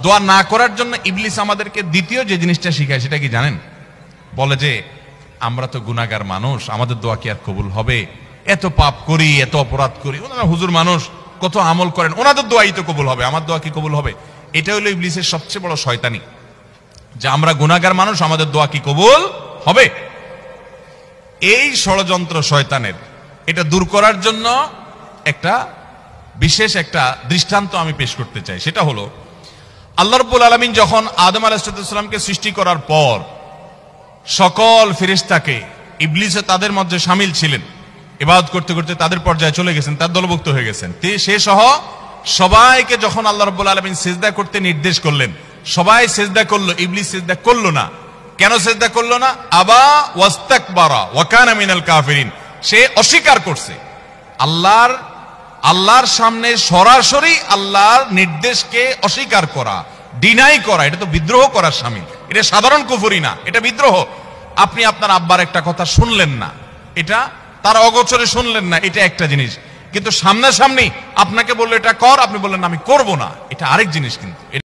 দোয়া না করার জন্য ইবলিস আমাদেরকে দ্বিতীয় যে জিনিসটা শিখায় সেটা কি জানেন? বলে যে আমরা তো গুনাহগার মানুষ, আমাদের দোয়া কি আর কবুল হবে? এত পাপ করি, এত অপরাধ করি, ওনারা হুজুর মানুষ, কত আমল করেন, ওনাদের দোয়াই তো কবুল হবে, আমার দোয়া কি কবুল হবে? এটা হলো ইবলিসের সবচেয়ে বড় শয়তানি, যে আমরা গুনাহগার মানুষ, আমাদের দোয়া কি কবুল হবে? এই ষড়যন্ত্র শয়তানের, এটা দূর করার জন্য একটা বিশেষ একটা দৃষ্টান্ত আমি পেশ করতে চাই। সেটা হলো আল্লাহ রাব্বুল আলামিন যখন আদম আলাইহিস সালামকে সৃষ্টি করার পর সকল ফেরেশতাকে, ইবলিসও তাদের মধ্যে শামিল ছিলেন, ইবাদত করতে করতে তাদের পর্যায়ে চলে গেছেন, তার দলভুক্ত হয়ে গেছেন, সে সহ সবাইকে যখন আল্লাহ রাব্বুল আলামিন সিজদা করতে নির্দেশ করলেন, সবাই সিজদা করলো, ইবলিস সিজদা করলো না। কেন সিজদা করলো না? আবা ওয়াস্তাকবারা ওয়া কানা মিনাল কাফিরিন, সে অস্বীকার করছে। আল্লাহর সামনে সরাসরি আল্লাহর নির্দেশকে অস্বীকার করা, ডিনাই করা, এটা তো বিদ্রোহ করার শামিল। এটা সাধারণ কুফরি না, এটা বিদ্রোহ। আপনি আপনার আব্বার একটা কথা শুনলেন না, এটা তার অগোচরে শুনলেন না, এটা একটা জিনিস। কিন্তু সামনাসামনি আপনাকে বললো এটা কর, আপনি বললেন আমি করব না, এটা আরেক জিনিস। কিন্তু